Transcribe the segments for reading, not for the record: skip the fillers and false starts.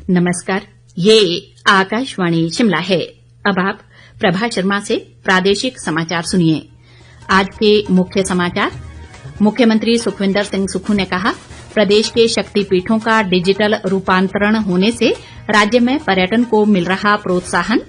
नमस्कार, ये आकाशवाणी शिमला है। अब आप प्रभा शर्मा से प्रादेशिक समाचार सुनिए। आज के मुख्य समाचार। मुख्यमंत्री सुखविंदर सिंह सुक्खू ने कहा, प्रदेश के शक्तिपीठों का डिजिटल रूपांतरण होने से राज्य में पर्यटन को मिल रहा प्रोत्साहन।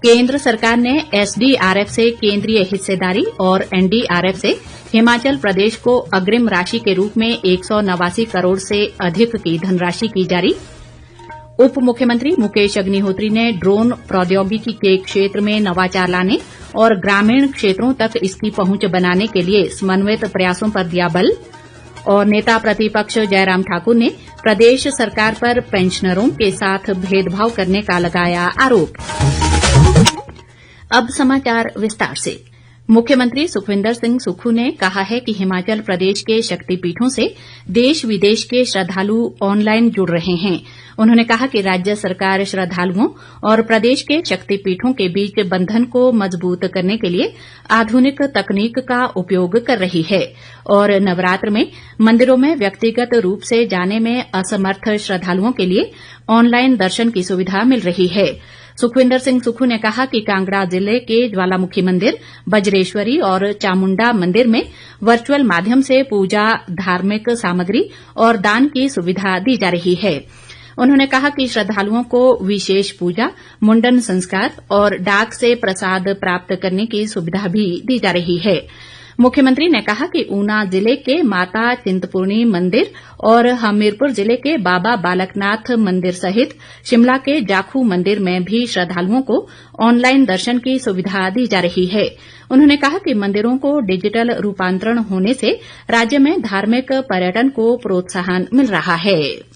केंद्र सरकार ने एसडीआरएफ से केंद्रीय हिस्सेदारी और एनडीआरएफ से हिमाचल प्रदेश को अग्रिम राशि के रूप में 189 करोड़ से अधिक की धनराशि की जारी। उप मुख्यमंत्री मुकेश अग्निहोत्री ने ड्रोन प्रौद्योगिकी के क्षेत्र में नवाचार लाने और ग्रामीण क्षेत्रों तक इसकी पहुंच बनाने के लिए समन्वित प्रयासों पर दिया बल। और नेता प्रतिपक्ष जयराम ठाकुर ने प्रदेश सरकार पर पेंशनरों के साथ भेदभाव करने का लगाया आरोप। अब समाचार विस्तार से। मुख्यमंत्री सुखविंदर सिंह सुक्खू ने कहा है कि हिमाचल प्रदेश के शक्तिपीठों से देश विदेश के श्रद्धालु ऑनलाइन जुड़ रहे हैं। उन्होंने कहा कि राज्य सरकार श्रद्धालुओं और प्रदेश के शक्तिपीठों के बीच बंधन को मजबूत करने के लिए आधुनिक तकनीक का उपयोग कर रही है और नवरात्र में मंदिरों में व्यक्तिगत रूप से जाने में असमर्थ श्रद्धालुओं के लिए ऑनलाइन दर्शन की सुविधा मिल रही है। सुखविंदर सिंह सुक्खू ने कहा कि कांगड़ा जिले के ज्वालामुखी मंदिर, बज्रेश्वरी और चामुंडा मंदिर में वर्चुअल माध्यम से पूजा, धार्मिक सामग्री और दान की सुविधा दी जा रही है। उन्होंने कहा कि श्रद्धालुओं को विशेष पूजा, मुंडन संस्कार और डाक से प्रसाद प्राप्त करने की सुविधा भी दी जा रही है। मुख्यमंत्री ने कहा कि ऊना जिले के माता चिंतपूर्णी मंदिर और हमीरपुर जिले के बाबा बालकनाथ मंदिर सहित शिमला के जाखू मंदिर में भी श्रद्धालुओं को ऑनलाइन दर्शन की सुविधा दी जा रही है। उन्होंने कहा कि मंदिरों को डिजिटल रूपांतरण होने से राज्य में धार्मिक पर्यटन को प्रोत्साहन मिल रहा है।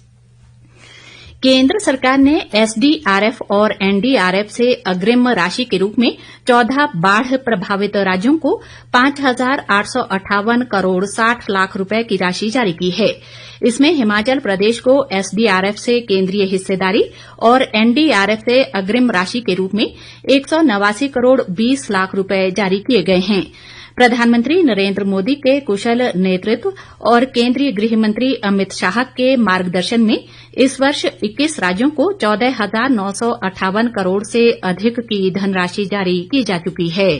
केंद्र सरकार ने एसडीआरएफ और एनडीआरएफ से अग्रिम राशि के रूप में 14 बाढ़ प्रभावित राज्यों को 5,858 करोड़ 60 लाख रुपए की राशि जारी की है। इसमें हिमाचल प्रदेश को एसडीआरएफ से केंद्रीय हिस्सेदारी और एनडीआरएफ से अग्रिम राशि के रूप में 189 करोड़ 20 लाख रुपए जारी किए गए हैं। प्रधानमंत्री नरेंद्र मोदी के कुशल नेतृत्व और केंद्रीय गृह मंत्री अमित शाह के मार्गदर्शन में इस वर्ष 21 राज्यों को 14,958 करोड़ से अधिक की धनराशि जारी की जा चुकी है।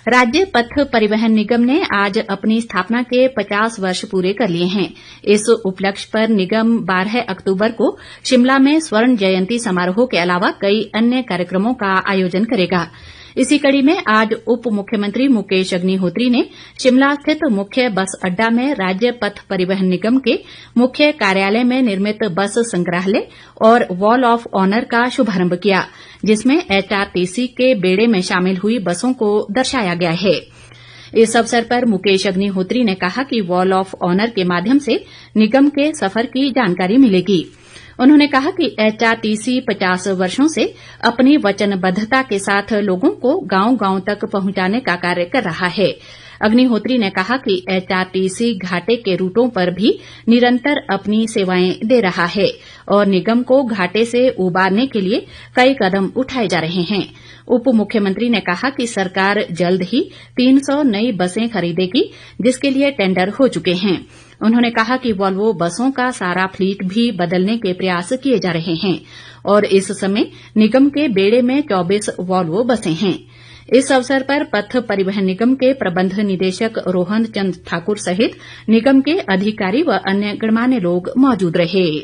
राज्य पथ परिवहन निगम ने आज अपनी स्थापना के 50 वर्ष पूरे कर लिए हैं। इस उपलक्ष्य पर निगम 12 अक्टूबर को शिमला में स्वर्ण जयंती समारोह के अलावा कई अन्य कार्यक्रमों का आयोजन करेगा। इसी कड़ी में आज उप मुख्यमंत्री मुकेश अग्निहोत्री ने शिमला स्थित मुख्य बस अड्डा में राज्य पथ परिवहन निगम के मुख्य कार्यालय में निर्मित बस संग्रहालय और वॉल ऑफ ऑनर का शुभारंभ किया, जिसमें एचआरटीसी के बेड़े में शामिल हुई बसों को दर्शाया गया है। इस अवसर पर मुकेश अग्निहोत्री ने कहा कि वॉल ऑफ ऑनर के माध्यम से निगम के सफर की जानकारी मिलेगी। उन्होंने कहा कि एचआरटीसी 50 वर्षों से अपनी वचनबद्धता के साथ लोगों को गांव-गांव तक पहुंचाने का कार्य कर रहा है। अग्निहोत्री ने कहा कि एचआरटीसी घाटे के रूटों पर भी निरंतर अपनी सेवाएं दे रहा है और निगम को घाटे से उबारने के लिए कई कदम उठाए जा रहे हैं। उप मुख्यमंत्री ने कहा कि सरकार जल्द ही 300 नई बसें खरीदेगी, जिसके लिए टेंडर हो चुके हैं। उन्होंने कहा कि वॉल्वो बसों का सारा फ्लीट भी बदलने के प्रयास किए जा रहे हैं और इस समय निगम के बेड़े में 24 वॉल्वो बसें हैं। इस अवसर पर पथ परिवहन निगम के प्रबंध निदेशक रोहन चंद ठाकुर सहित निगम के अधिकारी व अन्य गणमान्य लोग मौजूद रहे।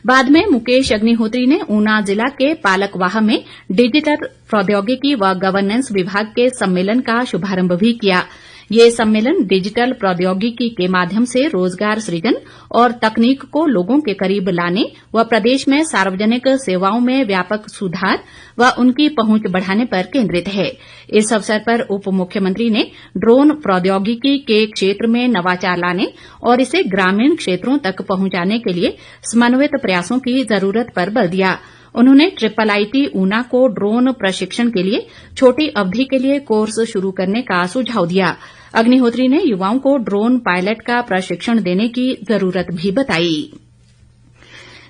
बाद में मुकेश अग्निहोत्री ने ऊना जिला के पालकवाह में डिजिटल प्रौद्योगिकी व गवर्नेंस विभाग के सम्मेलन का शुभारंभ भी किया। ये सम्मेलन डिजिटल प्रौद्योगिकी के माध्यम से रोजगार सृजन और तकनीक को लोगों के करीब लाने व प्रदेश में सार्वजनिक सेवाओं में व्यापक सुधार व उनकी पहुंच बढ़ाने पर केंद्रित है। इस अवसर पर उप मुख्यमंत्री ने ड्रोन प्रौद्योगिकी के क्षेत्र में नवाचार लाने और इसे ग्रामीण क्षेत्रों तक पहुंचाने के लिए समन्वित प्रयासों की जरूरत पर बल दिया। उन्होंने IIIT ऊना को ड्रोन प्रशिक्षण के लिए छोटी अवधि के लिए कोर्स शुरू करने का सुझाव दिया। अग्निहोत्री ने युवाओं को ड्रोन पायलट का प्रशिक्षण देने की जरूरत भी बताई।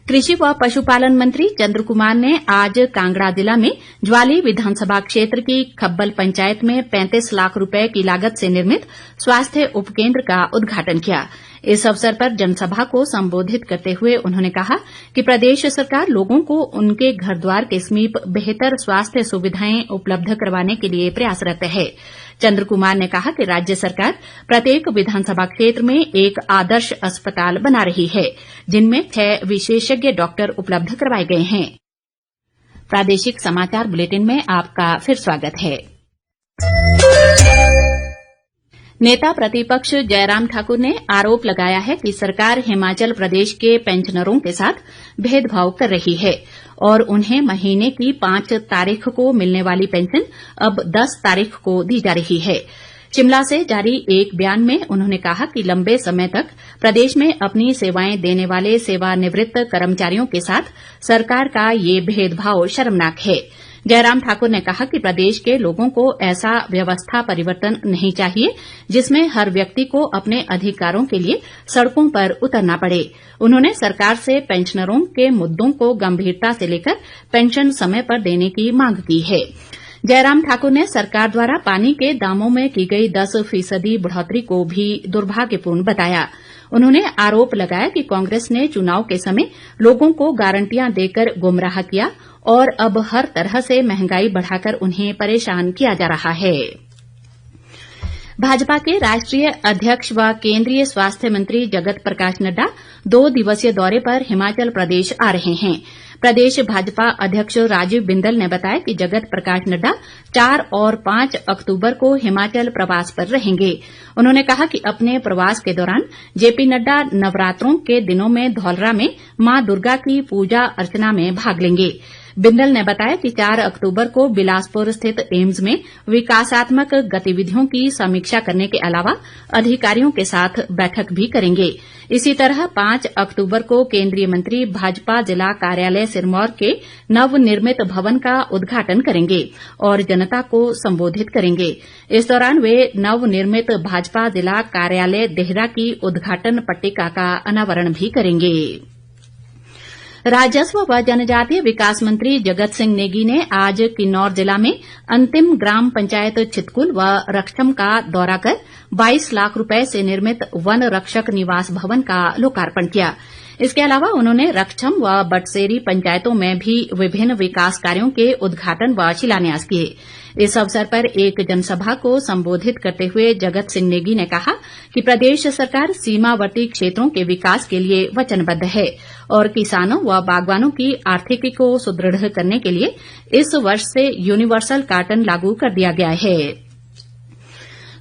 कृषि व पशुपालन मंत्री चंद्र कुमार ने आज कांगड़ा जिला में ज्वाली विधानसभा क्षेत्र की खब्बल पंचायत में 35 लाख रुपए की लागत से निर्मित स्वास्थ्य उपकेंद्र का उद्घाटन किया। इस अवसर पर जनसभा को संबोधित करते हुए उन्होंने कहा कि प्रदेश सरकार लोगों को उनके घर द्वार के समीप बेहतर स्वास्थ्य सुविधाएं उपलब्ध करवाने के लिए प्रयासरत है। चंद्र कुमार ने कहा कि राज्य सरकार प्रत्येक विधानसभा क्षेत्र में एक आदर्श अस्पताल बना रही है, जिनमें 6 विशेषज्ञ डॉक्टर उपलब्ध करवाए गए हैं। प्रादेशिक समाचार बुलेटिन में आपका फिर स्वागत है। नेता प्रतिपक्ष जयराम ठाकुर ने आरोप लगाया है कि सरकार हिमाचल प्रदेश के पेंशनरों के साथ भेदभाव कर रही है और उन्हें महीने की 5 तारीख को मिलने वाली पेंशन अब 10 तारीख को दी जा रही है। शिमला से जारी एक बयान में उन्होंने कहा कि लंबे समय तक प्रदेश में अपनी सेवाएं देने वाले सेवानिवृत्त कर्मचारियों के साथ सरकार का ये भेदभाव शर्मनाक है। जयराम ठाकुर ने कहा कि प्रदेश के लोगों को ऐसा व्यवस्था परिवर्तन नहीं चाहिए जिसमें हर व्यक्ति को अपने अधिकारों के लिए सड़कों पर उतरना पड़े। उन्होंने सरकार से पेंशनरों के मुद्दों को गंभीरता से लेकर पेंशन समय पर देने की मांग की है। जयराम ठाकुर ने सरकार द्वारा पानी के दामों में की गई 10% बढ़ोतरी को भी दुर्भाग्यपूर्ण बताया। उन्होंने आरोप लगाया कि कांग्रेस ने चुनाव के समय लोगों को गारंटियां देकर गुमराह किया और अब हर तरह से महंगाई बढ़ाकर उन्हें परेशान किया जा रहा है। भाजपा के राष्ट्रीय अध्यक्ष व केंद्रीय स्वास्थ्य मंत्री जगत प्रकाश नड्डा 2 दिवसीय दौरे पर हिमाचल प्रदेश आ रहे हैं। प्रदेश भाजपा अध्यक्ष राजीव बिंदल ने बताया कि जगत प्रकाश नड्डा 4 और 5 अक्तूबर को हिमाचल प्रवास पर रहेंगे। उन्होंने कहा कि अपने प्रवास के दौरान जेपी नड्डा नवरात्रों के दिनों में धौलरा में मां दुर्गा की पूजा अर्चना में भाग लेंगे। बिंदल ने बताया कि 4 अक्तूबर को बिलासपुर स्थित एम्स में विकासात्मक गतिविधियों की समीक्षा करने के अलावा अधिकारियों के साथ बैठक भी करेंगे। इसी तरह 5 अक्तूबर को केंद्रीय मंत्री भाजपा जिला कार्यालय सिरमौर के नवनिर्मित भवन का उद्घाटन करेंगे और जनता को संबोधित करेंगे। इस दौरान वे नवनिर्मित भाजपा जिला कार्यालय देहरा की उद्घाटन पट्टिका का अनावरण भी करेंगे। राजस्व व जनजातीय विकास मंत्री जगत सिंह नेगी ने आज किन्नौर जिला में अंतिम ग्राम पंचायत छितकुल व रक्षम का दौरा कर 22 लाख रुपए से निर्मित वन रक्षक निवास भवन का लोकार्पण किया। इसके अलावा उन्होंने रक्षम व बटसेरी पंचायतों में भी विभिन्न विकास कार्यों के उद्घाटन व शिलान्यास किए। इस अवसर पर एक जनसभा को संबोधित करते हुए जगत सिंह नेगी ने कहा कि प्रदेश सरकार सीमावर्ती क्षेत्रों के विकास के लिए वचनबद्ध है और किसानों व बागवानों की आर्थिकी को सुदृढ़ करने के लिए इस वर्ष से यूनिवर्सल कार्टन लागू कर दिया गया है।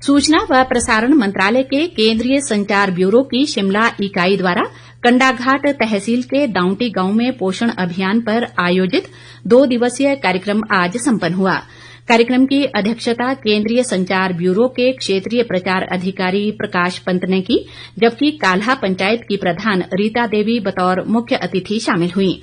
सूचना व प्रसारण मंत्रालय के केंद्रीय संचार ब्यूरो की शिमला इकाई द्वारा कंडाघाट तहसील के दाउंटी गांव में पोषण अभियान पर आयोजित 2 दिवसीय कार्यक्रम आज संपन्न हुआ। कार्यक्रम की अध्यक्षता केंद्रीय संचार ब्यूरो के क्षेत्रीय प्रचार अधिकारी प्रकाश पंत ने की, जबकि काल्हा पंचायत की प्रधान रीता देवी बतौर मुख्य अतिथि शामिल हुई।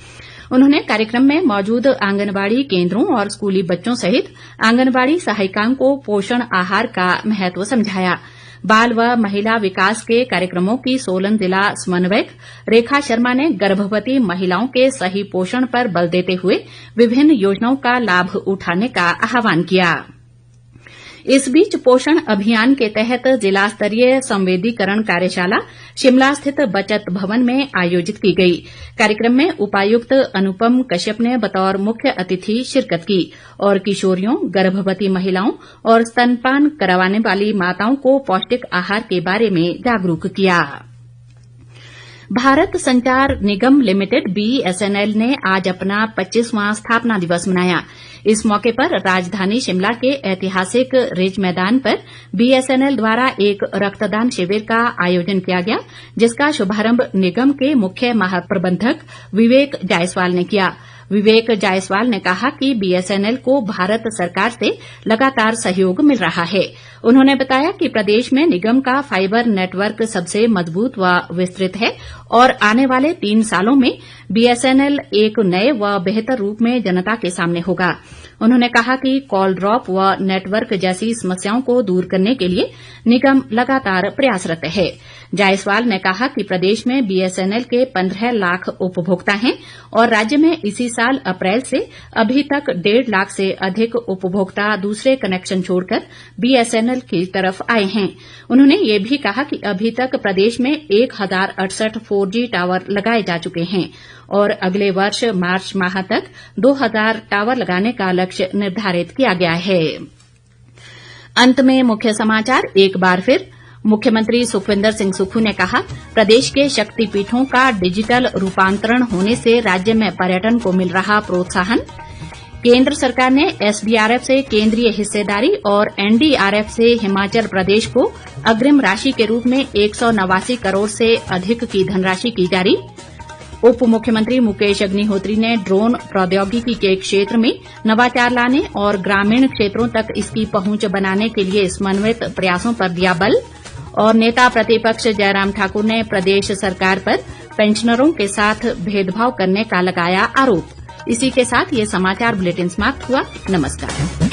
उन्होंने कार्यक्रम में मौजूद आंगनबाड़ी केंद्रों और स्कूली बच्चों सहित आंगनबाड़ी सहायिकाओं को पोषण आहार का महत्व समझाया। बाल व महिला विकास के कार्यक्रमों की सोलन जिला समन्वयक रेखा शर्मा ने गर्भवती महिलाओं के सही पोषण पर बल देते हुए विभिन्न योजनाओं का लाभ उठाने का आह्वान किया। इस बीच पोषण अभियान के तहत जिला स्तरीय संवेदीकरण कार्यशाला शिमला स्थित बचत भवन में आयोजित की गई। कार्यक्रम में उपायुक्त अनुपम कश्यप ने बतौर मुख्य अतिथि शिरकत की और किशोरियों, गर्भवती महिलाओं और स्तनपान करवाने वाली माताओं को पौष्टिक आहार के बारे में जागरूक किया। भारत संचार निगम लिमिटेड BSNL ने आज अपना 25वां स्थापना दिवस मनाया। इस मौके पर राजधानी शिमला के ऐतिहासिक रिज मैदान पर BSNL द्वारा एक रक्तदान शिविर का आयोजन किया गया, जिसका शुभारंभ निगम के मुख्य महाप्रबंधक विवेक जायसवाल ने किया। विवेक जायसवाल ने कहा कि BSNL को भारत सरकार से लगातार सहयोग मिल रहा है। उन्होंने बताया कि प्रदेश में निगम का फाइबर नेटवर्क सबसे मजबूत व विस्तृत है और आने वाले 3 सालों में BSNL एक नए व बेहतर रूप में जनता के सामने होगा। उन्होंने कहा कि कॉल ड्रॉप व नेटवर्क जैसी समस्याओं को दूर करने के लिए निगम लगातार प्रयासरत है। जायसवाल ने कहा कि प्रदेश में बीएसएनएल के 15 लाख उपभोक्ता हैं और राज्य में इसी साल अप्रैल से अभी तक 1.5 लाख से अधिक उपभोक्ता दूसरे कनेक्शन छोड़कर बीएसएनएल की तरफ आए हैं। उन्होंने ये भी कहा कि अभी तक प्रदेश में 1068 4G टावर लगाए जा चुके हैं और अगले वर्ष मार्च माह तक 2000 टावर लगाने का लक्ष्य निर्धारित किया गया है। अंत में मुख्य समाचार एक बार फिर। मुख्यमंत्री सुखविंदर सिंह सुक्खू ने कहा, प्रदेश के शक्तिपीठों का डिजिटल रूपांतरण होने से राज्य में पर्यटन को मिल रहा प्रोत्साहन। केंद्र सरकार ने एसडीआरएफ से केंद्रीय हिस्सेदारी और एनडीआरएफ से हिमाचल प्रदेश को अग्रिम राशि के रूप में 189 करोड़ से अधिक की धनराशि की जारी। उप मुख्यमंत्री मुकेश अग्निहोत्री ने ड्रोन प्रौद्योगिकी के क्षेत्र में नवाचार लाने और ग्रामीण क्षेत्रों तक इसकी पहुंच बनाने के लिए समन्वित प्रयासों पर दिया बल। और नेता प्रतिपक्ष जयराम ठाकुर ने प्रदेश सरकार पर पेंशनरों के साथ भेदभाव करने का लगाया आरोप। इसी के साथ ये समाचार बुलेटिन समाप्त हुआ। नमस्कार।